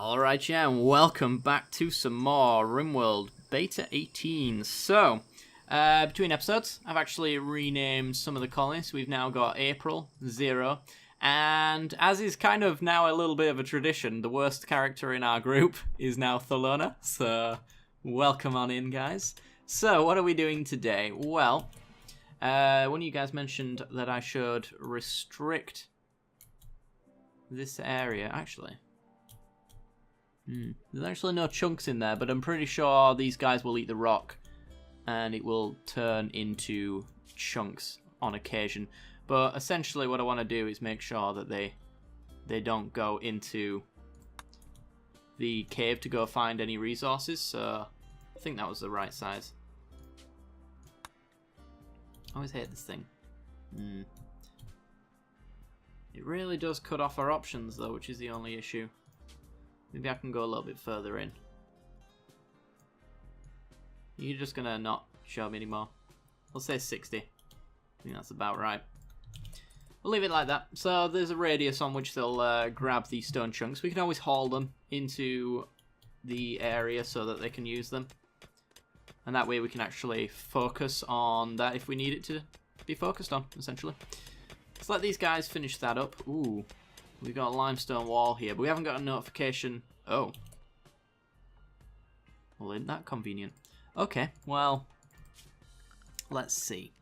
Alright, yeah, and welcome back to some more Rimworld Beta 18. So, between episodes, I've actually renamed some of the colonies. We've now got April, Zero, and as is kind of now a little bit of a tradition, the worst character in our group is now Thelona, so welcome on in, guys. So, what are we doing today? Well, one of you guys mentioned that I should restrict this area, actually. There's actually no chunks in there, but I'm pretty sure these guys will eat the rock and it will turn into chunks on occasion. But essentially what I want to do is make sure that they don't go into the cave to go find any resources, so I think that was the right size. I always hate this thing. It really does cut off our options though, which is the only issue. Maybe I can go a little bit further in. You're just gonna not show me anymore. We'll say 60. I think that's about right. We'll leave it like that. So there's a radius on which they'll grab these stone chunks. We can always haul them into the area so that they can use them. And that way we can actually focus on that if we need it to be focused on, essentially. Let's let these guys finish that up. Ooh. We've got a limestone wall here, but we haven't got a notification. Oh. Well, isn't that convenient? Okay, well, let's see.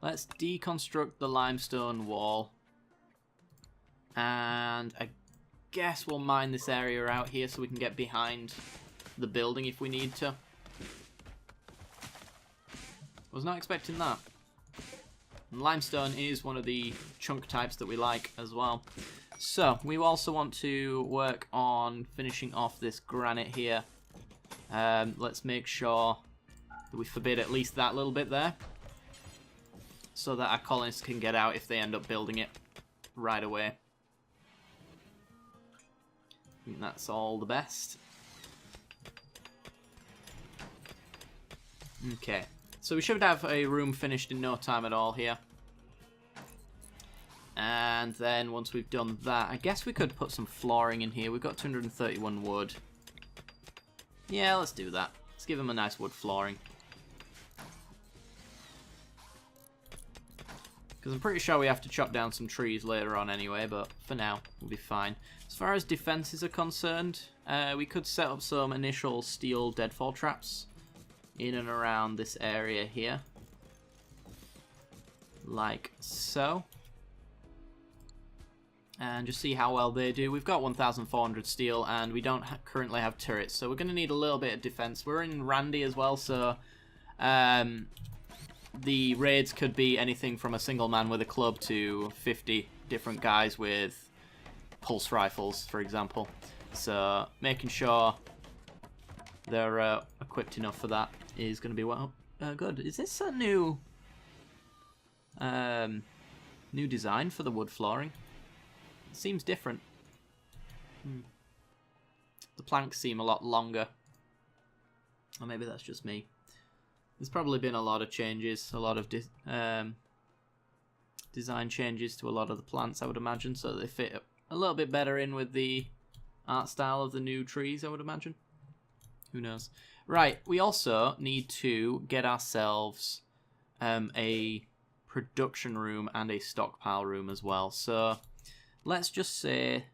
Let's deconstruct the limestone wall. And I guess we'll mine this area out here so we can get behind the building if we need to. Was not expecting that. And limestone is one of the chunk types that we like as well. So, we also want to work on finishing off this granite here. Let's make sure that we forbid at least that little bit there. So that our colonists can get out if they end up building it right away. I think that's all the best. Okay. So we should have a room finished in no time at all here. And then once we've done that, I guess we could put some flooring in here. We've got 231 wood. Yeah, let's do that. Let's give them a nice wood flooring. Because I'm pretty sure we have to chop down some trees later on anyway, but for now, we'll be fine. As far as defenses are concerned, we could set up some initial steel deadfall traps in and around this area here, like so, and just see how well they do. We've got 1,400 steel and we don't currently have turrets, so we're going to need a little bit of defense. We're in Randy as well, so the raids could be anything from a single man with a club to 50 different guys with pulse rifles, for example. So making sure they're equipped enough for that is going to be well good. Is this a new design for the wood flooring? It seems different. The planks seem a lot longer, or maybe that's just me. There's probably been a lot of changes, a lot of design changes to a lot of the plants, I would imagine, so they fit a little bit better in with the art style of the new trees, I would imagine. Who knows? Right, we also need to get ourselves a production room and a stockpile room as well. So let's just say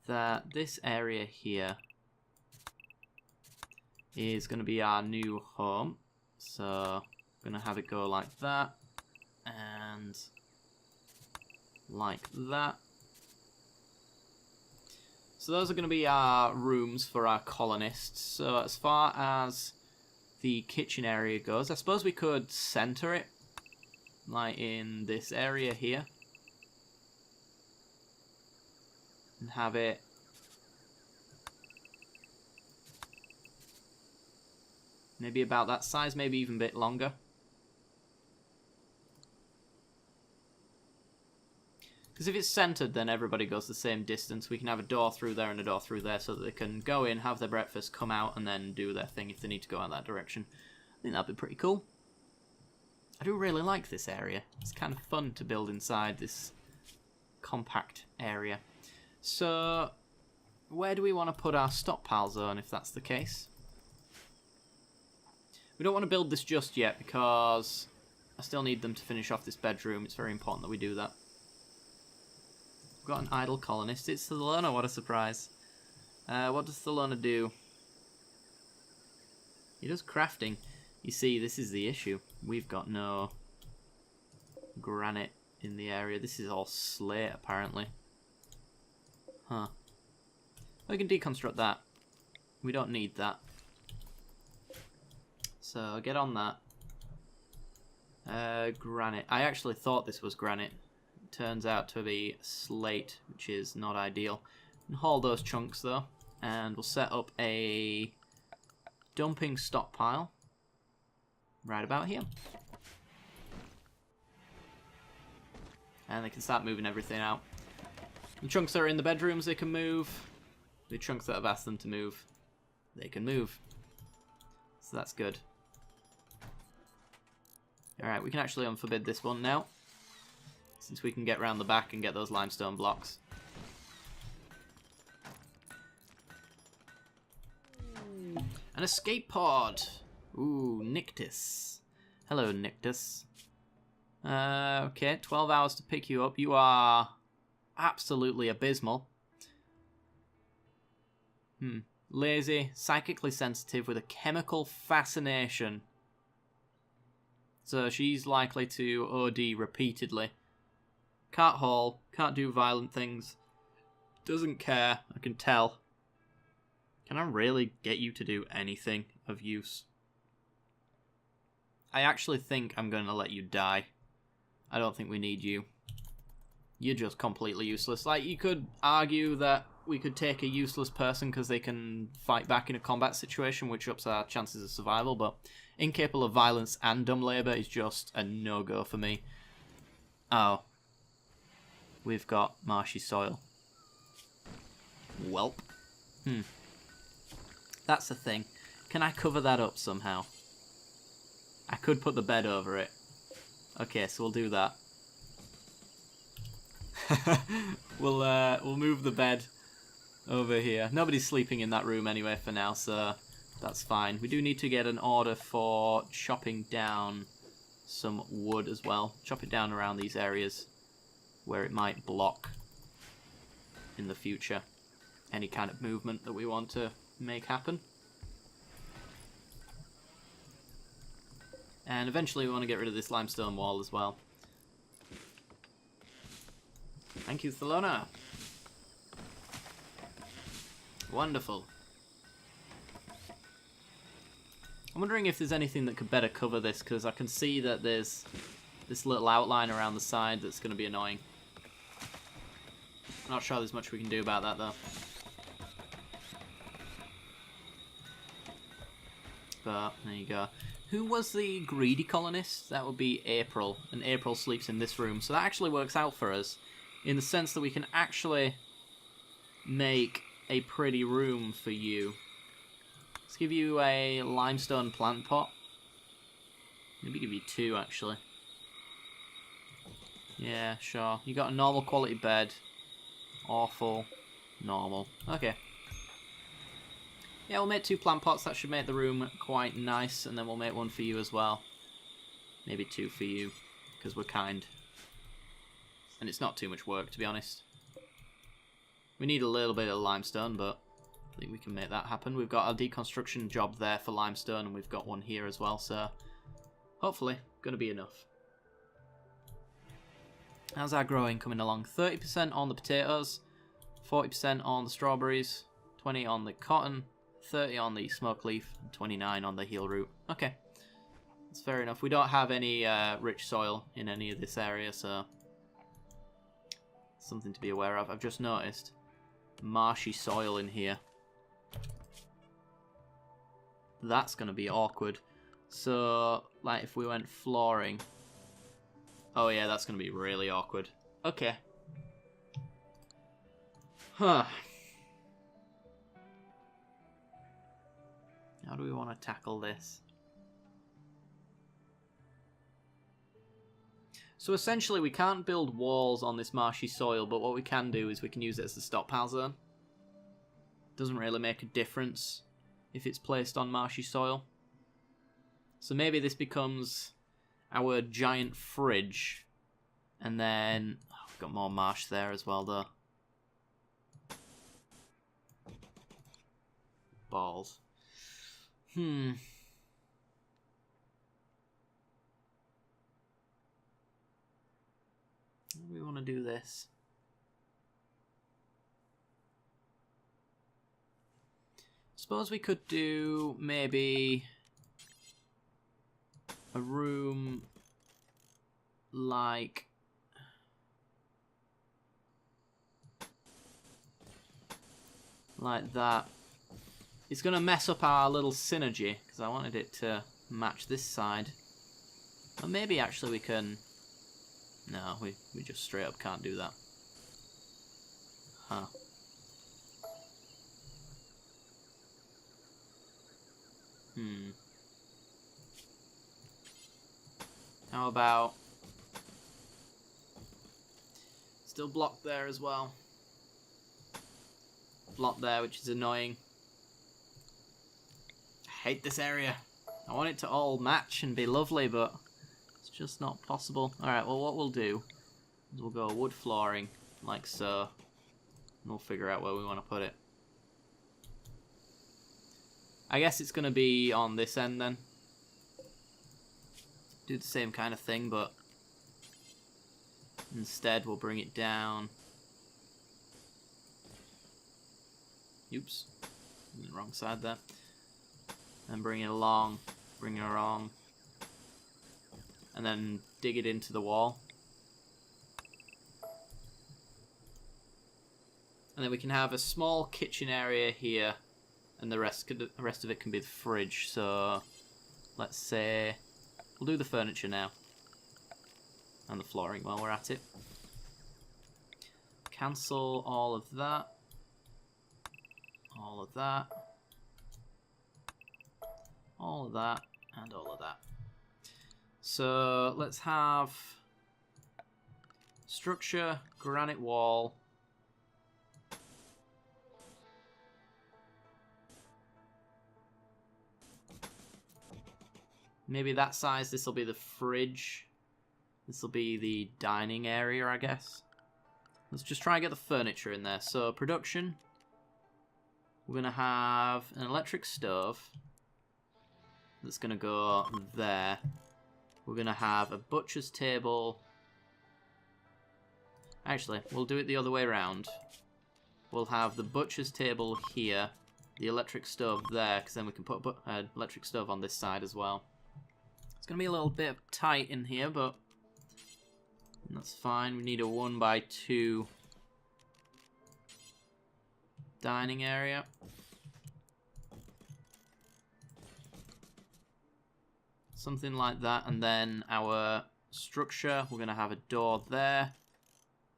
that this area here is going to be our new home. So I'm going to have it go like that and like that. So those are going to be our rooms for our colonists. So as far as the kitchen area goes, I suppose we could center it, like in this area here. And have it maybe about that size, maybe even a bit longer. Because if it's centered, then everybody goes the same distance. We can have a door through there and a door through there so that they can go in, have their breakfast, come out, and then do their thing if they need to go in that direction. I think that'd be pretty cool. I do really like this area. It's kind of fun to build inside this compact area. So where do we want to put our stockpile zone if that's the case? We don't want to build this just yet because I still need them to finish off this bedroom. It's very important that we do that. We've got an idle colonist. It's Thelona, what a surprise. What does Thelona do? He does crafting. You see, this is the issue. We've got no granite in the area. This is all slate, apparently. Huh. We can deconstruct that. We don't need that. So, get on that. Granite. I actually thought this was granite. It turns out to be slate, which is not ideal. And haul those chunks, though. And we'll set up a dumping stockpile right about here. And they can start moving everything out. The chunks that are in the bedrooms, they can move. The chunks that I've asked them to move, they can move. So that's good. Alright, we can actually unforbid this one now, since we can get round the back and get those limestone blocks. An escape pod! Ooh, Nictus. Hello, Nictus. Okay, 12 hours to pick you up. You are absolutely abysmal. Lazy, psychically sensitive with a chemical fascination. So she's likely to OD repeatedly. Can't haul, can't do violent things. Doesn't care, I can tell. Can I really get you to do anything of use? I actually think I'm going to let you die. I don't think we need you. You're just completely useless. Like, you could argue that we could take a useless person because they can fight back in a combat situation, which ups our chances of survival, but incapable of violence and dumb labour is just a no-go for me. Oh. We've got marshy soil. Welp. That's the thing. Can I cover that up somehow? I could put the bed over it. Okay, so we'll do that. We'll move the bed over here. Nobody's sleeping in that room anyway for now, so that's fine. We do need to get an order for chopping down some wood as well. Chop it down around these areas where it might block in the future any kind of movement that we want to make happen. And eventually we want to get rid of this limestone wall as well. Thank you, Thelona. Wonderful. I'm wondering if there's anything that could better cover this, because I can see that there's this little outline around the side that's going to be annoying. I'm not sure there's much we can do about that, though. But, there you go. Who was the greedy colonist? That would be April, and April sleeps in this room, so that actually works out for us, in the sense that we can actually make a pretty room for you. Let's give you a limestone plant pot. Maybe give you two, actually. Yeah, sure. You got a normal quality bed. Awful. Normal. Okay. Yeah, we'll make two plant pots. That should make the room quite nice. And then we'll make one for you as well. Maybe two for you, because we're kind. And it's not too much work, to be honest. We need a little bit of limestone, but I think we can make that happen. We've got a deconstruction job there for limestone, and we've got one here as well, so hopefully going to be enough. How's our growing coming along? 30% on the potatoes, 40% on the strawberries, 20 on the cotton, 30 on the smoke leaf, and 29 on the heel root. Okay, that's fair enough. We don't have any rich soil in any of this area, so something to be aware of. I've just noticed marshy soil in here. That's going to be awkward. So, like, if we went flooring... Oh yeah, that's going to be really awkward. Okay. Huh. How do we want to tackle this? So essentially we can't build walls on this marshy soil, but what we can do is we can use it as the stockpile zone. doesn't really make a difference if it's placed on marshy soil. So maybe this becomes our giant fridge. And then... Oh, we've got more marsh there as well, though. Balls. We want to do this. Suppose we could do maybe a room like that. It's going to mess up our little synergy because I wanted it to match this side. Or maybe actually we can... No, we just straight up can't do that. Huh. How about... Still blocked there as well. Blocked there, which is annoying. I hate this area. I want it to all match and be lovely, but it's just not possible. Alright, well what we'll do is we'll go wood flooring, like so. And we'll figure out where we want to put it. I guess it's going to be on this end then. Do the same kind of thing, but instead we'll bring it down. Oops, on the wrong side there. And bring it along, bring it along. And then dig it into the wall. And then we can have a small kitchen area here. And the rest of it can be the fridge. So let's say we'll do the furniture now. And the flooring while we're at it. Cancel all of that. All of that. All of that. And all of that. So let's have structure, granite wall. Maybe that size, this will be the fridge. This will be the dining area, I guess. Let's just try and get the furniture in there. So, production. We're going to have an electric stove. That's going to go there. We're going to have a butcher's table. Actually, we'll do it the other way around. We'll have the butcher's table here. The electric stove there, because then we can put an electric stove on this side as well. It's going to be a little bit tight in here, but that's fine. We need a 1x2 dining area. Something like that. And then our structure, we're going to have a door there.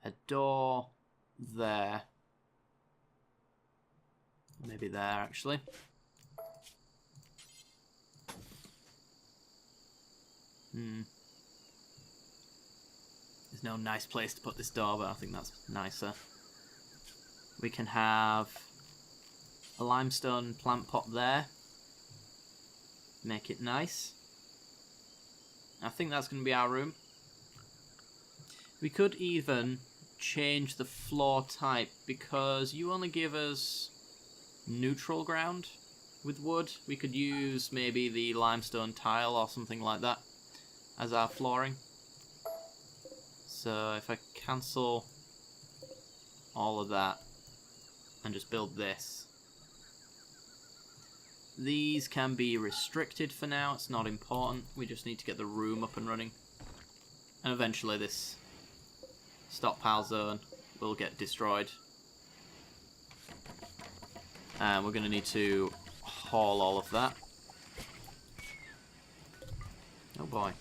A door there. Maybe there, actually. There's no nice place to put this door, but I think that's nicer. We can have a limestone plant pot there. Make it nice. I think that's going to be our room. We could even change the floor type because you only give us neutral ground with wood. We could use maybe the limestone tile or something like that as our flooring. So if I cancel all of that and just build this. These can be restricted for now, it's not important. We just need to get the room up and running. And eventually this stockpile zone will get destroyed. And we're going to need to haul all of that. Oh boy.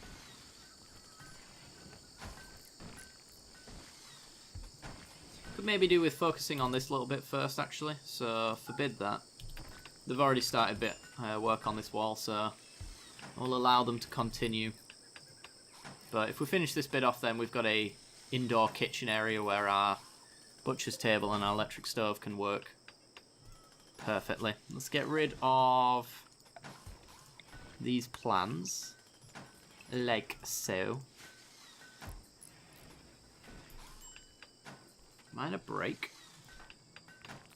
Could maybe do with focusing on this a little bit first, actually. So, forbid that. They've already started a bit work on this wall, so we'll allow them to continue. But if we finish this bit off, then we've got a indoor kitchen area where our butcher's table and our electric stove can work. perfectly. Let's get rid of these plans. Like so. Minor break.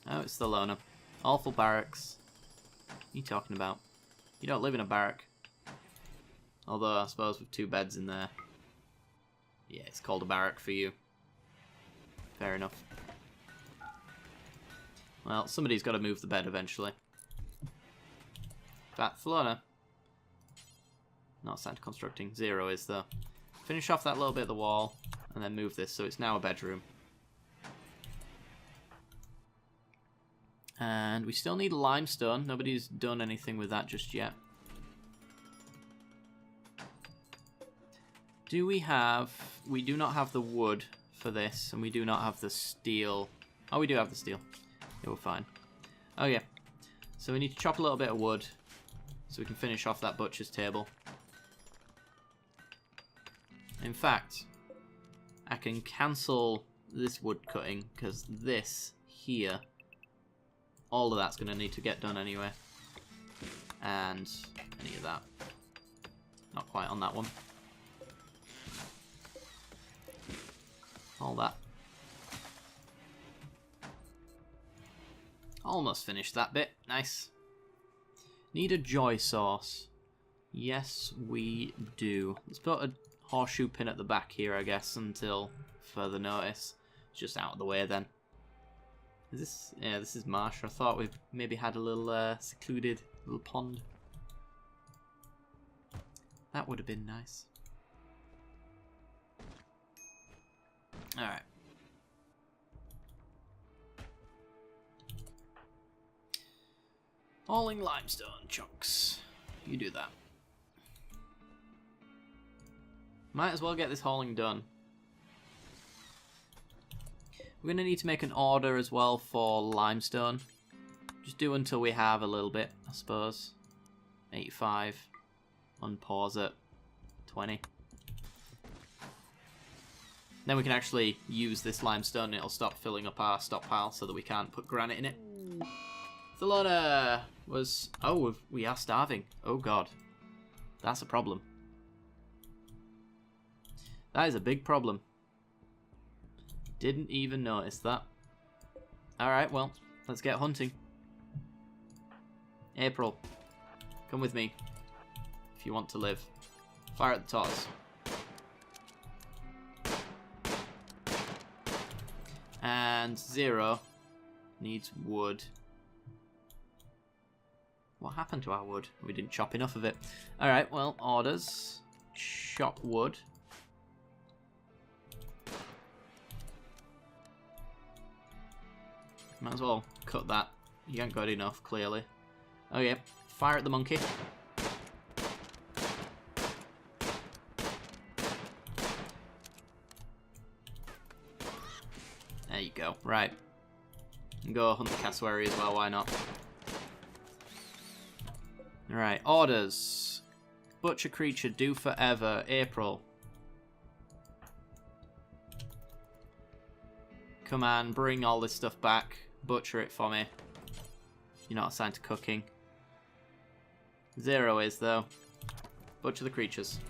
Oh, it's the loner. Awful barracks. What are you talking about? You don't live in a barrack. Although, I suppose with 2 beds in there. Yeah, it's called a barrack for you. Fair enough. Well, somebody's got to move the bed eventually. Fat Flona. Not assigned to constructing. 0 is though. Finish off that little bit of the wall, and then move this so it's now a bedroom. And we still need limestone. Nobody's done anything with that just yet. Do we have... We do not have the wood for this, and we do not have the steel. Oh, we do have the steel. Yeah, we're fine. Oh, yeah. So we need to chop a little bit of wood so we can finish off that butcher's table. In fact, I can cancel this wood cutting because this here, all of that's going to need to get done anyway. And any of that. Not quite on that one. All that. Almost finished that bit. Nice. Need a joy sauce. Yes, we do. Let's put a horseshoe pin at the back here, I guess, until further notice. It's just out of the way then. Is this... Yeah, this is marsh. I thought we maybe had a little secluded little pond. That would have been nice. Alright. Hauling limestone chunks. You do that. Might as well get this hauling done. We're going to need to make an order as well for limestone. Just do until we have a little bit, I suppose. 85. Unpause it. 20. Then we can actually use this limestone and it'll stop filling up our stockpile so that we can't put granite in it. Thelona was... Oh, we are starving. Oh god. That's a problem. That is a big problem. Didn't even notice that. Alright, well, let's get hunting. April, come with me. If you want to live. Fire at the toss. And 0 needs wood. What happened to our wood? We didn't chop enough of it. Alright, well, orders. Chop wood. Might as well cut that. You ain't got enough, clearly. Oh yeah, fire at the monkey. There you go. Right. And go hunt the cassowary as well, why not? Alright, orders. Butcher creature, do forever. April. Come on, bring all this stuff back. Butcher it for me. You're not assigned to cooking. 0 is, though. Butcher the creatures.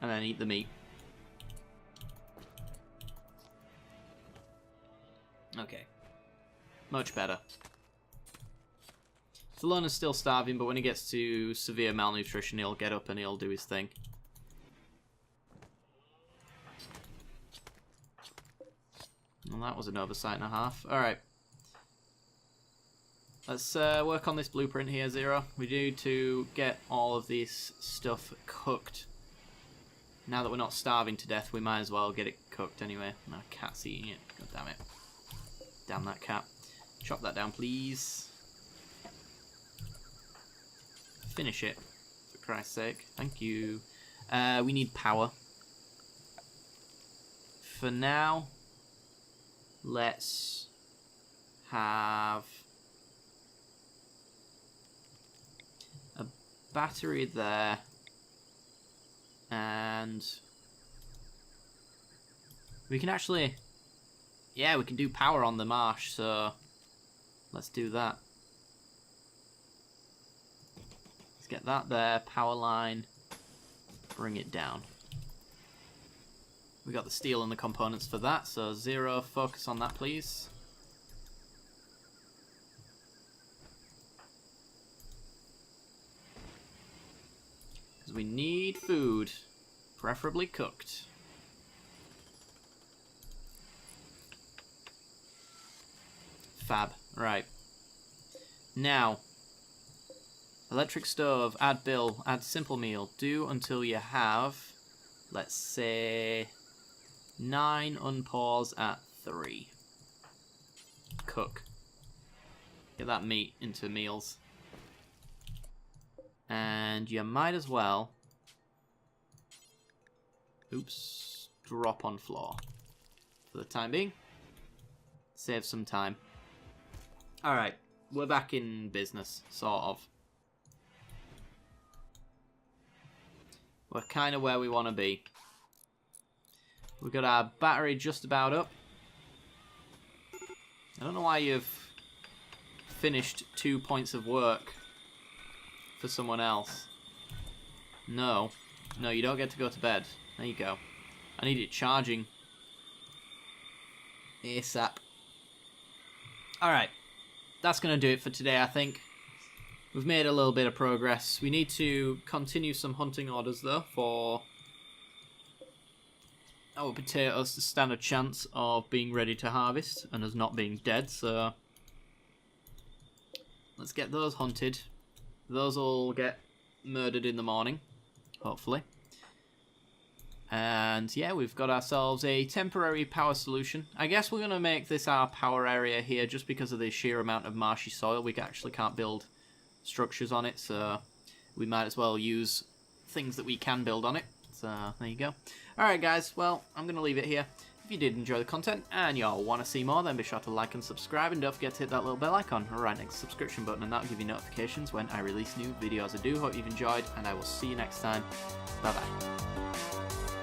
And then eat the meat. Okay. Much better. Thelona's still starving, but when he gets to severe malnutrition, he'll get up and he'll do his thing. Well, that was an oversight and a half. Alright. Let's work on this blueprint here, 0. We need to get all of this stuff cooked. Now that we're not starving to death, we might as well get it cooked anyway. My cat's eating it. God damn it. Damn that cat. Chop that down, please. Finish it, for Christ's sake. Thank you. We need power. For now, let's have a battery there, and we can actually, yeah, we can do power on the marsh, so let's do that. Let's get that there, power line, bring it down. We got the steel and the components for that, so 0, focus on that, please. Because we need food, preferably cooked. Fab. Right. Now, electric stove, add bill, add simple meal. Do until you have, let's say, 9, unpause at 3. Cook. Get that meat into meals. And you might as well, oops, drop on floor. For the time being. Save some time. Alright, we're back in business, sort of. We're kind of where we want to be. We've got our battery just about up. I don't know why you've finished 2 points of work for someone else. No. No, you don't get to go to bed. There you go. I need it charging. ASAP. Alright. That's going to do it for today, I think. We've made a little bit of progress. We need to continue some hunting orders, though, for our potatoes to stand a chance of being ready to harvest and us not being dead, so let's get those hunted. Those will get murdered in the morning, hopefully. And yeah, we've got ourselves a temporary power solution. I guess we're going to make this our power area here just because of the sheer amount of marshy soil. We actually can't build structures on it, so we might as well use things that we can build on it. So there you go. Alright guys, well, I'm going to leave it here. If you did enjoy the content and y'all want to see more, then be sure to like and subscribe, and don't forget to hit that little bell icon right next to the subscription button, and that'll give you notifications when I release new videos. I do hope you've enjoyed, and I will see you next time. Bye bye.